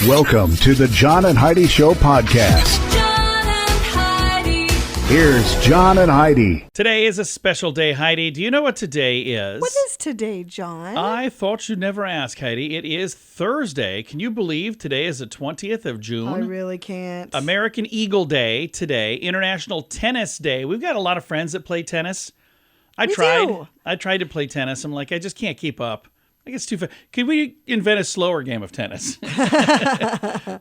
Welcome to the John and Heidi Show podcast. John and Heidi. Here's John and Heidi. Today is a special day, Heidi. Do you know what today is? What is today, John? I thought you'd never ask, Heidi. It is Thursday. Can you believe today is the 20th of June? I really can't. American Eagle Day today. International Tennis Day. We've got a lot of friends that play tennis. I tried to play tennis. I'm like, I just can't keep up. I guess it's too fast. Could we invent a slower game of tennis?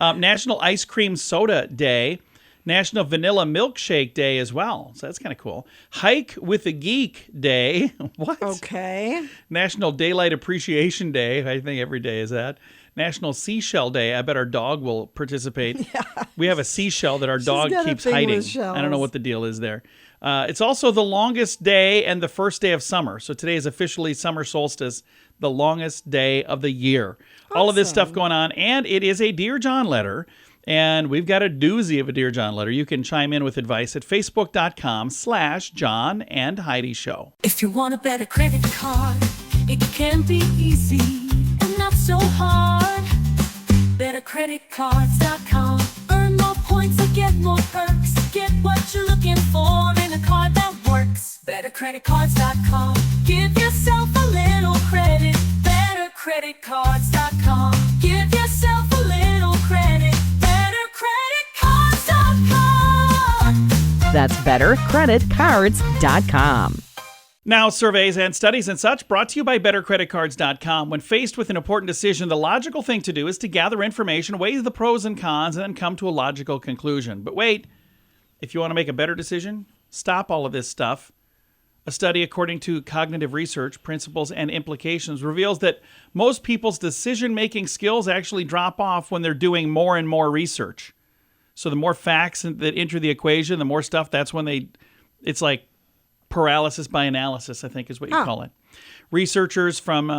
National Ice Cream Soda Day. National Vanilla Milkshake Day as well. So that's kind of cool. Hike with a Geek Day. What? Okay. National Daylight Appreciation Day. I think every day is that. National Seashell Day. I bet our dog will participate. Yeah. We have a seashell that our dog keeps hiding. I don't know what the deal is there. It's also the longest day and the first day of summer. So today is officially summer solstice, the longest day of the year. Awesome. All of this stuff going on. And it is a Dear John letter. And we've got a doozy of a Dear John letter. You can chime in with advice at facebook.com/John and Heidi Show. If you want a better credit card, it can be easy and not so hard. BetterCreditCards.com. Earn more points and get more perks. Get what you're looking for in a card that works. BetterCreditCards.com. Give yourself a little credit. BetterCreditCards.com. Give yourself a little credit. BetterCreditCards.com. That's bettercreditcards.com. Now, surveys and studies and such brought to you by BetterCreditCards.com. When faced with an important decision, the logical thing to do is to gather information, weigh the pros and cons, and then come to a logical conclusion. But wait, if you want to make a better decision, stop all of this stuff. A study according to Cognitive Research, Principles and Implications reveals that most people's decision-making skills actually drop off when they're doing more and more research. So the more facts that enter the equation, the more stuff, that's when it's like paralysis by analysis, I think is what you call it. Researchers from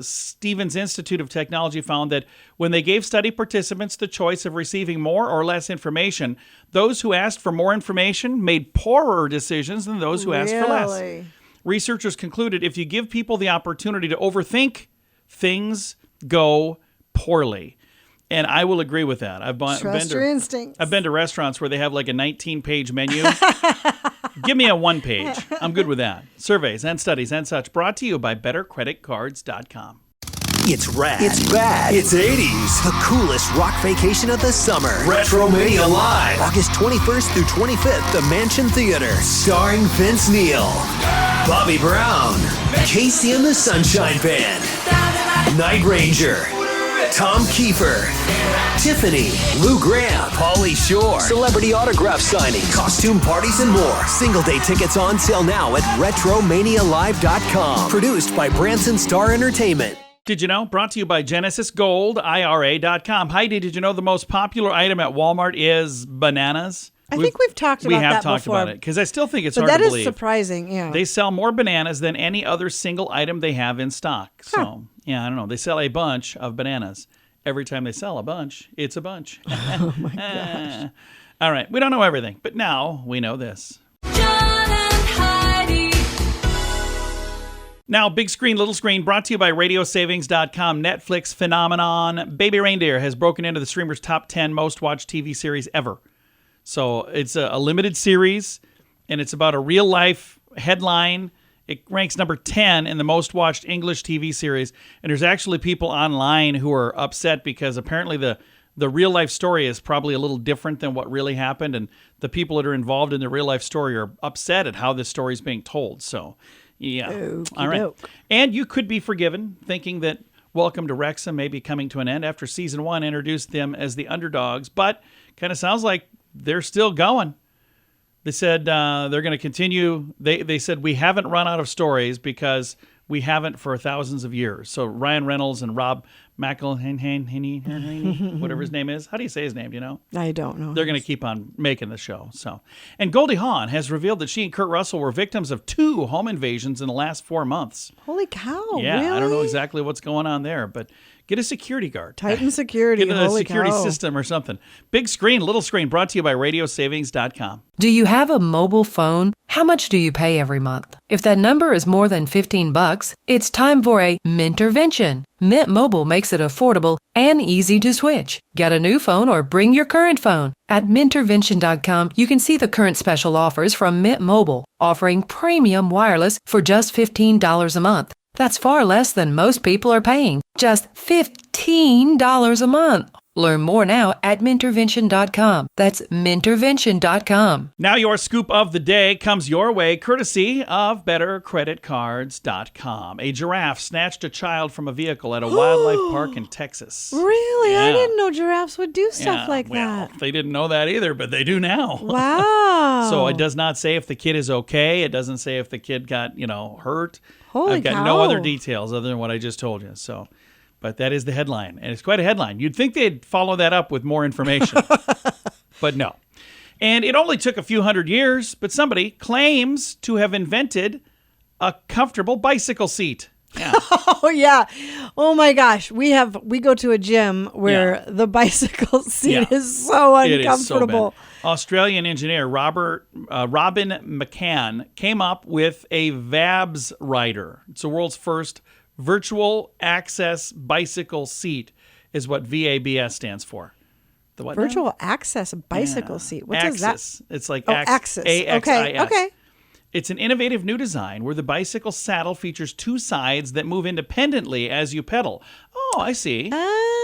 Stevens Institute of Technology found that when they gave study participants the choice of receiving more or less information, those who asked for more information made poorer decisions than those who asked for less. Researchers concluded if you give people the opportunity to overthink, things go poorly. And I will agree with that. Trust your instincts. I've been to restaurants where they have like a 19-page menu. Give me a one-page. I'm good with that. Surveys and studies and such brought to you by BetterCreditCards.com. It's rad. It's bad. It's 80s. The coolest rock vacation of the summer. Retromania Live. August 21st through 25th, the Mansion Theater. Starring Vince Neil, Bobby Brown, Casey and the Sunshine Band, Night Ranger, Tom Kiefer, Tiffany, Lou Graham, Pauly Shore, celebrity autograph signing, costume parties, and more. Single day tickets on sale now at RetromaniaLive.com. Produced by Branson Star Entertainment. Did you know? Brought to you by Genesis Gold, IRA.com. Heidi, did you know the most popular item at Walmart is bananas? I think we've talked about that before. We have talked about it, because I still think it's hard to believe. But that is surprising, yeah. They sell more bananas than any other single item they have in stock. So, yeah, I don't know. They sell a bunch of bananas. Every time they sell a bunch, it's a bunch. Oh, my gosh. All right. We don't know everything, but now we know this. John and Heidi. Now, big screen, little screen, brought to you by RadioSavings.com. Netflix phenomenon Baby Reindeer has broken into the streamer's top 10 most watched TV series ever. So it's a limited series, and it's about a real-life headline. It ranks number 10 in the most watched English TV series. And there's actually people online who are upset because apparently the real-life story is probably a little different than what really happened, and the people that are involved in the real-life story are upset at how this story is being told. So, yeah. All right. And you could be forgiven thinking that Welcome to Wrexham may be coming to an end after season 1 introduced them as the underdogs, but kind of sounds like they're still going. They said they're going to continue. They said we haven't run out of stories because we haven't for thousands of years. So Ryan Reynolds and Rob McElhenney, whatever his name is. How do you say his name? Do you know? I don't know. They're going to keep on making the show. So, and Goldie Hawn has revealed that she and Kurt Russell were victims of 2 home invasions in the last 4 months. Holy cow! Yeah, really? I don't know exactly what's going on there, but Get a security guard. Titan security. Get a Holy security cow. system or something. Big screen, little screen, brought to you by radiosavings.com. Do you have a mobile phone? How much do you pay every month? If that number is more than $15, it's time for a Mintervention. Mint Mobile makes it affordable and easy to switch. Get a new phone or bring your current phone. At Mintervention.com, you can see the current special offers from Mint Mobile, offering premium wireless for just $15 a month. That's far less than most people are paying. Just $15 a month. Learn more now at Mintervention.com. That's Mintervention.com. Now your scoop of the day comes your way courtesy of BetterCreditCards.com. A giraffe snatched a child from a vehicle at a wildlife park in Texas. Really? I Yeah. didn't know giraffes would do stuff Yeah, like well, that. they didn't know that either, but they do now. Wow. So it does not say if the kid is okay. It doesn't say if the kid got, hurt. Holy I've got cow. no other details other than what I just told you. So, but that is the headline, and it's quite a headline. You'd think they'd follow that up with more information, but no. And it only took a few hundred years, but somebody claims to have invented a comfortable bicycle seat. Yeah. Oh yeah. Oh my gosh. We go to a gym where the bicycle seat Yeah. is so It is so uncomfortable. bad. Australian engineer Robin McCann came up with a VABS rider. It's the world's first virtual access bicycle seat, is what VABS stands for. The what now? Virtual access bicycle seat. What is that? Axis. It's like Axis. AXIS. Okay. It's an innovative new design where the bicycle saddle features two sides that move independently as you pedal. Oh, I see.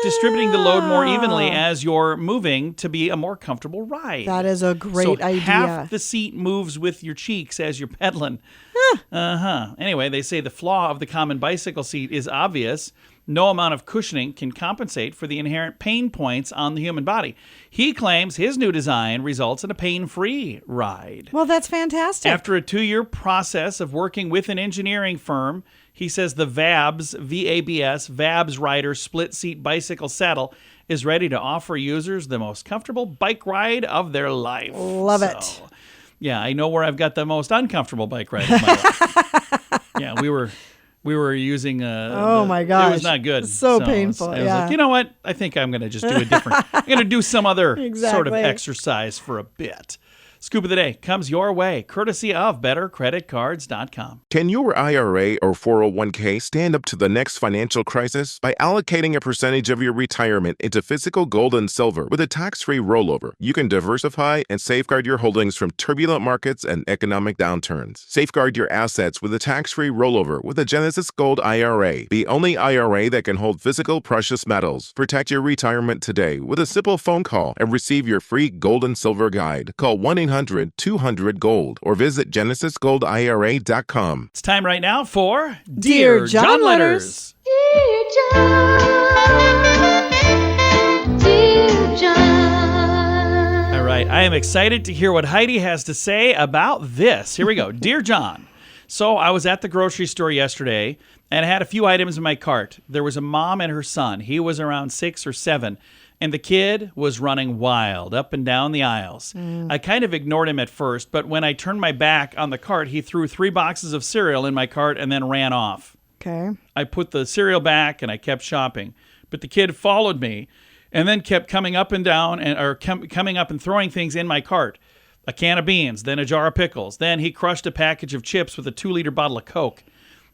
Distributing the load more evenly as you're moving to be a more comfortable ride. That is a great so idea. Half the seat moves with your cheeks as you're pedaling. Anyway, they say the flaw of the common bicycle seat is obvious. No amount of cushioning can compensate for the inherent pain points on the human body. He claims his new design results in a pain-free ride. Well, that's fantastic. After a 2-year process of working with an engineering firm, he says the VABS Rider split seat bicycle saddle is ready to offer users the most comfortable bike ride of their life. Love it. Yeah, I know where I've got the most uncomfortable bike ride of my life. Yeah, we were using my gosh. It was not good. So painful, I was yeah. like, you know what? I think I'm going to just do a different. I'm going to do some other sort of Exactly. exercise for a bit. Scoop of the day comes your way, courtesy of BetterCreditCards.com. Can your IRA or 401k stand up to the next financial crisis? By allocating a percentage of your retirement into physical gold and silver with a tax-free rollover, you can diversify and safeguard your holdings from turbulent markets and economic downturns. Safeguard your assets with a tax-free rollover with a Genesis Gold IRA, the only IRA that can hold physical precious metals. Protect your retirement today with a simple phone call and receive your free gold and silver guide. Call 1-800-200-GOLD or visit genesisgoldira.com. It's time right now for Dear John Letters. Dear John. All right, I am excited to hear what Heidi has to say about this. Here we go. Dear John, so I was at the grocery store yesterday and I had a few items in my cart. There was a mom and her son. He was around 6 or 7. And the kid was running wild up and down the aisles. I kind of ignored him at first, but when I turned my back on the cart, he threw 3 boxes of cereal in my cart and then ran off. Okay. I put the cereal back and I kept shopping. But the kid followed me and then kept coming up and down coming up and throwing things in my cart. A can of beans, then a jar of pickles. Then he crushed a package of chips with a 2-liter bottle of Coke.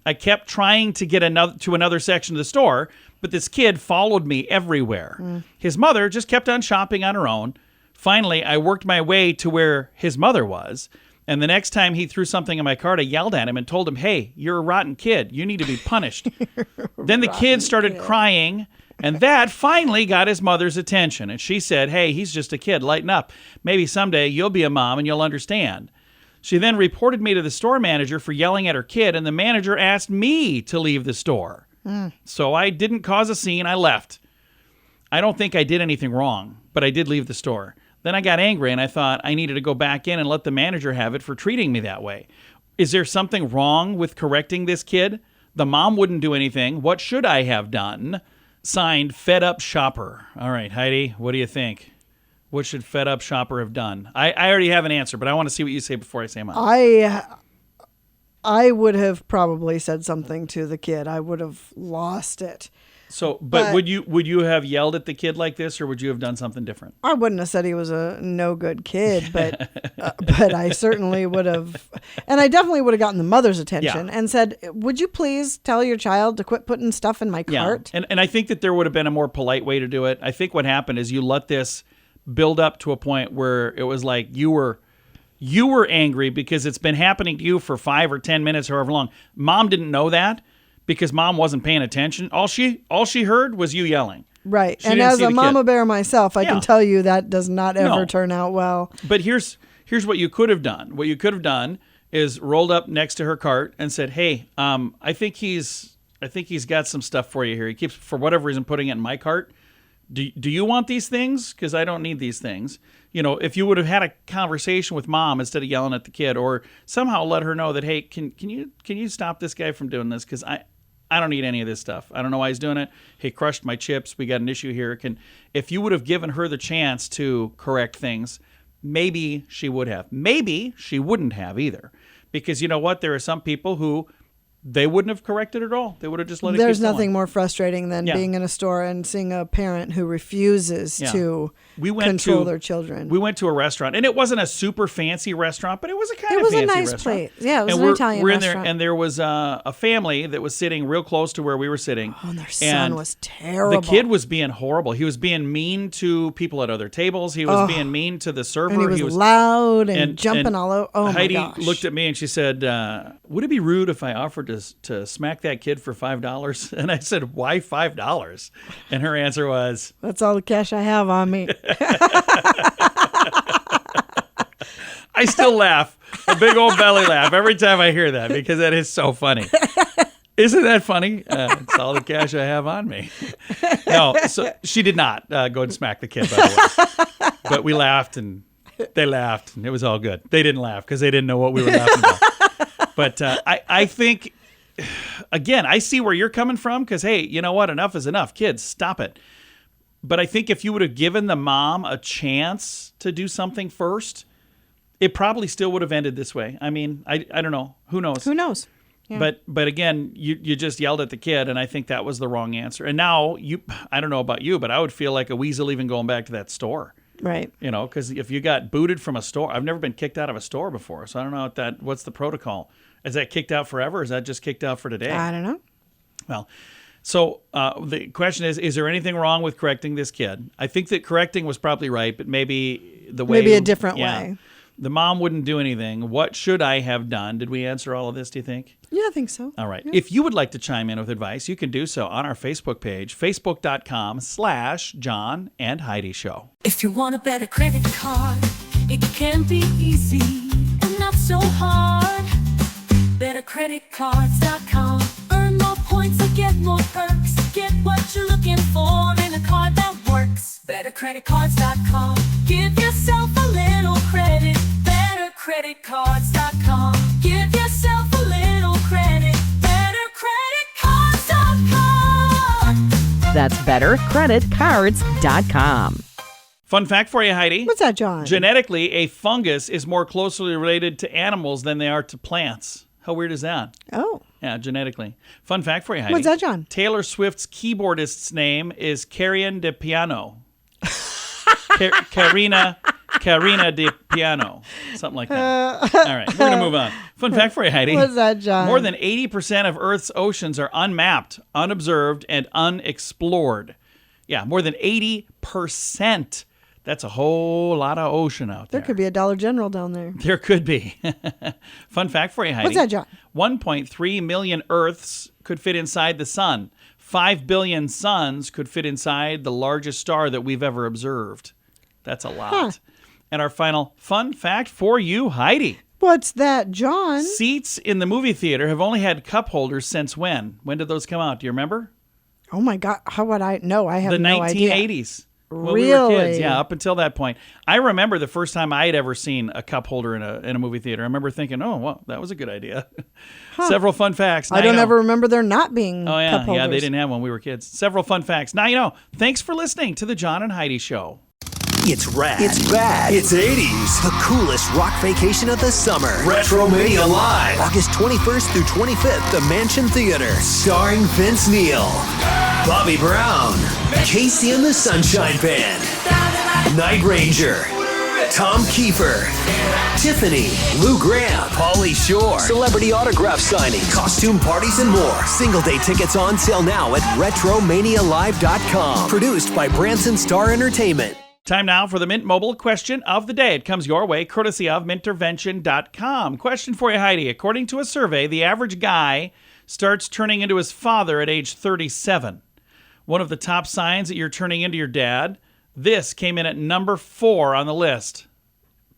I kept trying to get to another section of the store, but this kid followed me everywhere. His mother just kept on shopping on her own. Finally, I worked my way to where his mother was, and the next time he threw something in my cart, I yelled at him and told him, "Hey, you're a rotten kid. You need to be punished." Then the kid started crying, and that finally got his mother's attention, and she said, "Hey, he's just a kid. Lighten up. Maybe someday you'll be a mom and you'll understand." She then reported me to the store manager for yelling at her kid, and the manager asked me to leave the store. So I didn't cause a scene. I left. I don't think I did anything wrong, but I did leave the store. Then I got angry, and I thought I needed to go back in and let the manager have it for treating me that way. Is there something wrong with correcting this kid? The mom wouldn't do anything. What should I have done? Signed, Fed Up Shopper. All right, Heidi, what do you think? What should Fed Up Shopper have done? I already have an answer, but I want to see what you say before I say mine. I would have probably said something to the kid. I would have lost it. So, but would you have yelled at the kid like this, or would you have done something different? I wouldn't have said he was a no good kid, but I certainly would have, and I definitely would have gotten the mother's attention and said, "Would you please tell your child to quit putting stuff in my cart?" And I think that there would have been a more polite way to do it. I think what happened is you let this build up to a point where it was like you were angry because it's been happening to you for 5 or 10 minutes, however long. Mom didn't know that. Because mom wasn't paying attention. All she heard was you yelling. Right. And as a mama bear myself, I can tell you that does not ever turn out well. But here's what you could have done. What you could have done is rolled up next to her cart and said, "Hey, I think he's got some stuff for you here. He keeps, for whatever reason, putting it in my cart. Do you want these things? Because I don't need these things." You know, if you would have had a conversation with mom instead of yelling at the kid, or somehow let her know that, "Hey, can you stop this guy from doing this? Because I don't need any of this stuff. I don't know why he's doing it. He crushed my chips. We got an issue here." If you would have given her the chance to correct things, maybe she would have. Maybe she wouldn't have either. Because you know what? There are some people who they wouldn't have corrected at all. They would have just let it There's keep going. nothing more frustrating than being in a store and seeing a parent who refuses to control their children. We went to a restaurant, and it wasn't a super fancy restaurant, but it was a kind of fancy restaurant. It was a nice place. Yeah, it was and an Italian we're in restaurant. there, and there was a family that was sitting real close to where we were sitting. Oh, and their son was terrible. The kid was being horrible. He was being mean to people at other tables. He was being mean to the server. And he was loud and jumping all over. Oh, Heidi my gosh. looked at me and she said, "Would it be rude if I offered to smack that kid for $5? And I said, "Why $5? And her answer was, "That's all the cash I have on me." I still laugh, a big old belly laugh every time I hear that because that is so funny. Isn't that funny? It's all the cash I have on me. No, so she did not go and smack the kid, by the way. But we laughed and they laughed and it was all good. They didn't laugh because they didn't know what we were laughing about. But I think, again, I see where you're coming from because, hey, you know what? Enough is enough. Kids, stop it. But I think if you would have given the mom a chance to do something first, it probably still would have ended this way. I mean, I don't know. Who knows? Who knows? Yeah. But again, you just yelled at the kid, and I think that was the wrong answer. And now, I don't know about you, but I would feel like a weasel even going back to that store. Right. You know, because if you got booted from a store, I've never been kicked out of a store before, so I don't know what's the protocol. Is that kicked out forever, or is that just kicked out for today? I don't know. Well, so the question is there anything wrong with correcting this kid? I think that correcting was probably right, but maybe the way... Maybe a different way. The mom wouldn't do anything. What should I have done? Did we answer all of this, do you think? Yeah, I think so. All right. Yeah. If you would like to chime in with advice, you can do so on our Facebook page, facebook.com/John and Heidi Show. If you want a better credit card, it can be easy and not so hard. BetterCreditCards.com. Earn more points and get more perks. Get what you're looking for in a card that works. BetterCreditCards.com. Give yourself a little credit. BetterCreditCards.com. Give yourself a little credit. BetterCreditCards.com. That's bettercreditcards.com. Fun fact for you, Heidi. What's that, John? Genetically, a fungus is more closely related to animals than they are to plants. How weird is that? Oh. Yeah, genetically. Fun fact for you, Heidi. What's that, John? Taylor Swift's keyboardist's name is Karina de Piano. Karina de Piano. Something like that. All right, we're going to move on. Fun fact for you, Heidi. What's that, John? More than 80% of Earth's oceans are unmapped, unobserved, and unexplored. Yeah, more than 80%. That's a whole lot of ocean out there. There could be a Dollar General down there. There could be. Fun fact for you, Heidi. What's that, John? 1.3 million Earths could fit inside the sun. 5 billion suns could fit inside the largest star that we've ever observed. That's a lot. Huh. And our final fun fact for you, Heidi. What's that, John? Seats in the movie theater have only had cup holders since when? When did those come out? Do you remember? Oh, my God. How would I know? I have no idea. The 1980s. When really? we were kids, yeah, up until that point. I remember the first time I had ever seen a cup holder in a movie theater. I remember thinking, oh, well, that was a good idea. Huh. Several fun facts. Now I don't you know. ever remember there not being cup holders. Yeah, they didn't have one when we were kids. Several fun facts. Now you know. Thanks for listening to the John and Heidi Show. It's rad. It's bad. It's 80s. The coolest rock vacation of the summer. Retromania Live. August 21st through 25th, the Mansion Theater. Starring Vince Neil. Bobby Brown, Casey and the Sunshine Band, Night Ranger, Tom Kiefer, Tiffany, Lou Graham, Pauly Shore, celebrity autograph signing, costume parties, and more. Single day tickets on sale now at RetroManiaLive.com. Produced by Branson Star Entertainment. Time now for the Mint Mobile question of the day. It comes your way courtesy of Mintervention.com. Question for you, Heidi. According to a survey, the average guy starts turning into his father at age 37. One of the top signs that you're turning into your dad. This came in at number 4 on the list.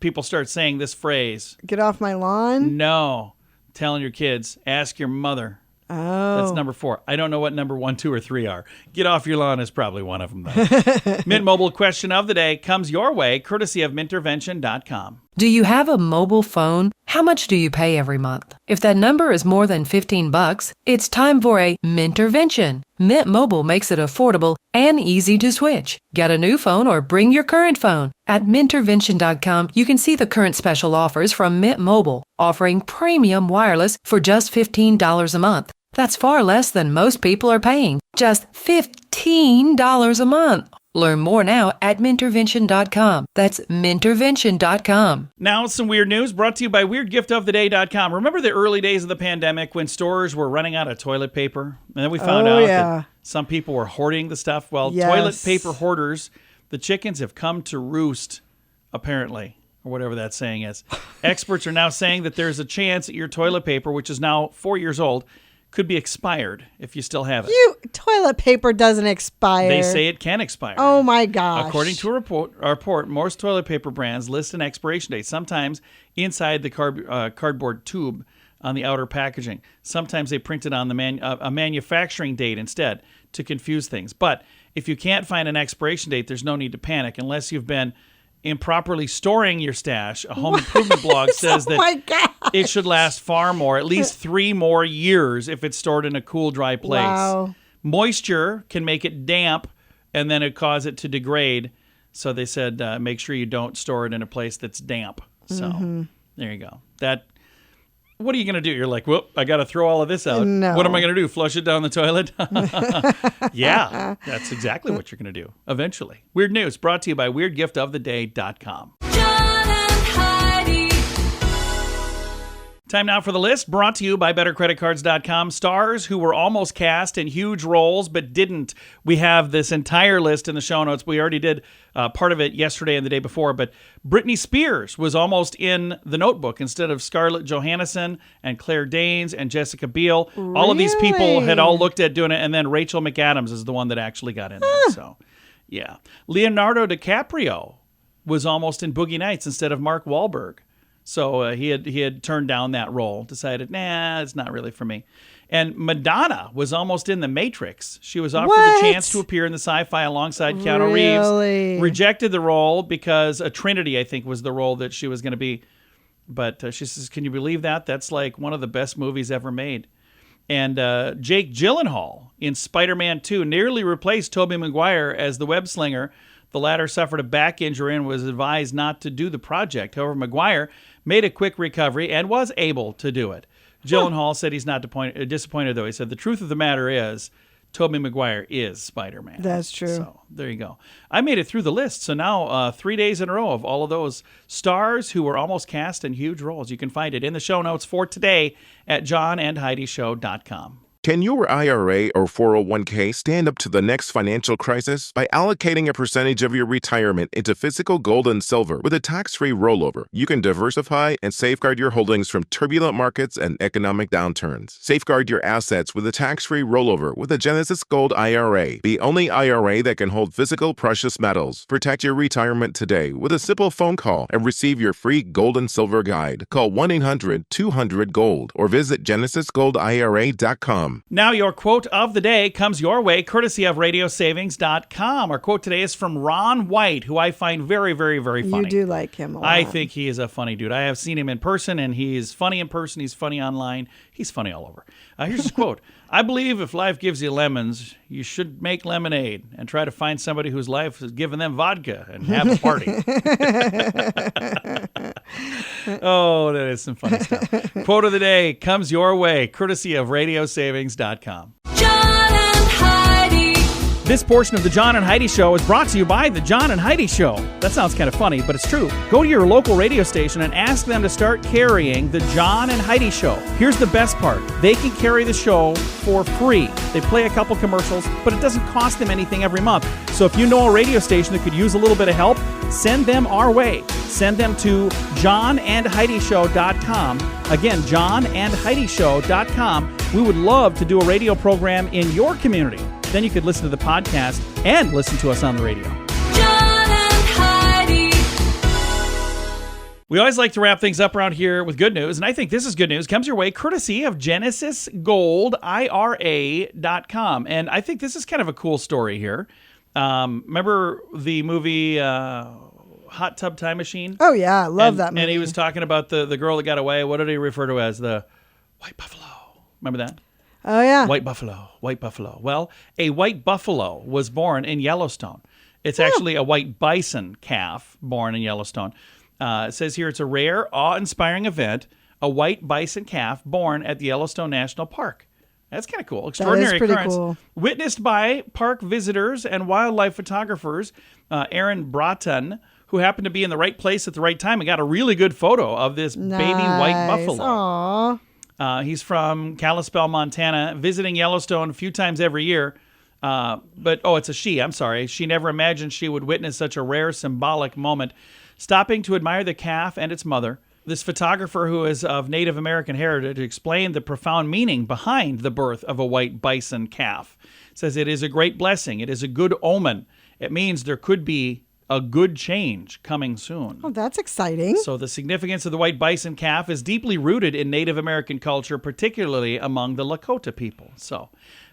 People start saying this phrase. Get off my lawn? No. Telling your kids, ask your mother. Oh. That's number 4. I don't know what number 1, 2, or 3 are. Get off your lawn is probably one of them, though. Mint Mobile question of the day comes your way, courtesy of Mintervention.com. Do you have a mobile phone? How much do you pay every month? If that number is more than $15, it's time for a Mintervention. Mint Mobile makes it affordable and easy to switch. Get a new phone or bring your current phone. At Mintervention.com, you can see the current special offers from Mint Mobile, offering premium wireless for just $15 a month. That's far less than most people are paying. Just $15 a month. Learn more now at Mintervention.com. That's Mintervention.com. Now, some weird news brought to you by WeirdGiftOfTheDay.com. Remember the early days of the pandemic when stores were running out of toilet paper? And then we found out that some people were hoarding the stuff. Well, toilet paper hoarders, the chickens have come to roost, apparently, or whatever that saying is. Experts are now saying that there's a chance that your toilet paper, which is now 4 years old, could be expired if you still have it. Toilet paper doesn't expire. They say it can expire. Oh my gosh. According to a report, most toilet paper brands list an expiration date, sometimes inside the cardboard tube on the outer packaging. Sometimes they print it on the a manufacturing date instead to confuse things. But if you can't find an expiration date, there's no need to panic unless you've been improperly storing your stash. A home improvement blog says that it should last far more, at least 3 more years if it's stored in a cool, dry place. Wow. Moisture can make it damp, and then it cause it to degrade. So they said make sure you don't store it in a place that's damp. So there you go. What are you going to do? You're like, whoop, I got to throw all of this out. No. What am I going to do? Flush it down the toilet? Yeah, that's exactly what you're going to do eventually. Weird news brought to you by WeirdGiftOfTheDay.com. John and Heidi. Time now for the list brought to you by BetterCreditCards.com. Stars who were almost cast in huge roles but didn't. We have this entire list in the show notes. We already did part of it yesterday and the day before, but Britney Spears was almost in The Notebook instead of Scarlett Johansson and Claire Danes and Jessica Biel. Really? All of these people had all looked at doing it, and then Rachel McAdams is the one that actually got in there. So, yeah. Leonardo DiCaprio was almost in Boogie Nights instead of Mark Wahlberg. So he had turned down that role, decided, nah, it's not really for me. And Madonna was almost in The Matrix. She was offered the chance to appear in the sci-fi alongside Keanu Reeves. Rejected the role because a Trinity, I think, was the role that she was going to be. But she says, can you believe that? That's like one of the best movies ever made. And Jake Gyllenhaal in Spider-Man 2 nearly replaced Tobey Maguire as the web slinger. The latter suffered a back injury and was advised not to do the project. However, Maguire made a quick recovery and was able to do it. Gyllenhaal said he's not disappointed, though. He said, the truth of the matter is, Tobey Maguire is Spider-Man. That's true. So there you go. I made it through the list. So now 3 days in a row of all of those stars who were almost cast in huge roles. You can find it in the show notes for today at johnandheidishow.com. Can your IRA or 401k stand up to the next financial crisis by allocating a percentage of your retirement into physical gold and silver with a tax-free rollover? You can diversify and safeguard your holdings from turbulent markets and economic downturns. Safeguard your assets with a tax-free rollover with a Genesis Gold IRA, the only IRA that can hold physical precious metals. Protect your retirement today with a simple phone call and receive your free gold and silver guide. Call 1-800-200-GOLD or visit genesisgoldira.com. Now your quote of the day comes your way courtesy of radiosavings.com. Our quote today is from Ron White, who I find very, very, very funny. You do like him a lot. I think he is a funny dude. I have seen him in person, and he's funny in person. He's funny online. He's funny all over. Here's his quote. I believe if life gives you lemons, you should make lemonade and try to find somebody whose life has given them vodka and have a party. Oh, that is some funny stuff. Quote of the day comes your way, courtesy of radiosavings.com. John and Heidi. This portion of the John and Heidi Show is brought to you by the John and Heidi Show. That sounds kind of funny, but it's true. Go to your local radio station and ask them to start carrying the John and Heidi Show. Here's the best part. They can carry the show for free. They play a couple commercials, but it doesn't cost them anything every month. So if you know a radio station that could use a little bit of help, send them our way. Send them to johnandheidishow.com. Again, johnandheidishow.com. We would love to do a radio program in your community. Then you could listen to the podcast and listen to us on the radio. John and Heidi. We always like to wrap things up around here with good news, and I think this is good news. Comes your way courtesy of GenesisGoldIRA.com. And I think this is kind of a cool story here. Remember the movie Hot Tub Time Machine? Oh, yeah. I love that movie. And he was talking about the girl that got away. What did he refer to as? The white buffalo. Remember that? Oh, yeah. White buffalo, white buffalo. Well, a white buffalo was born in Yellowstone. It's actually a white bison calf born in Yellowstone. It says here it's a rare, awe-inspiring event, a white bison calf born at the Yellowstone National Park. That's kind of cool. Extraordinary pretty occurrence. cool. Witnessed by park visitors and wildlife photographers, Aaron Broughton, who happened to be in the right place at the right time and got a really good photo of this baby white buffalo. Aww. He's from Kalispell, Montana, visiting Yellowstone a few times every year. It's a she. I'm sorry. She never imagined she would witness such a rare symbolic moment. Stopping to admire the calf and its mother, this photographer, who is of Native American heritage, explained the profound meaning behind the birth of a white bison calf. Says it is a great blessing. It is a good omen. It means there could be a good change coming soon. Oh, that's exciting. So the significance of the white bison calf is deeply rooted in Native American culture, particularly among the Lakota people. So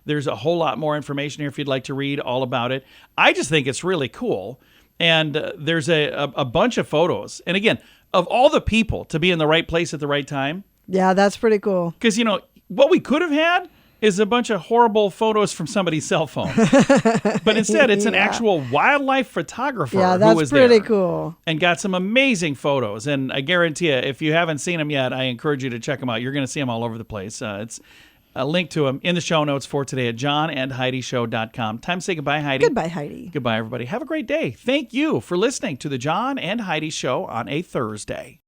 there's a whole lot more information here if you'd like to read all about it. I just think it's really cool. And there's a bunch of photos. And again, of all the people to be in the right place at the right time. Yeah, that's pretty cool. Because, what we could have had is a bunch of horrible photos from somebody's cell phone. But instead, it's an actual wildlife photographer who was there. Yeah, that's pretty cool. And got some amazing photos. And I guarantee you, if you haven't seen them yet, I encourage you to check them out. You're going to see them all over the place. It's a link to them in the show notes for today at johnandheidishow.com. Time to say goodbye, Heidi. Goodbye, Heidi. Goodbye, everybody. Have a great day. Thank you for listening to the John and Heidi Show on a Thursday.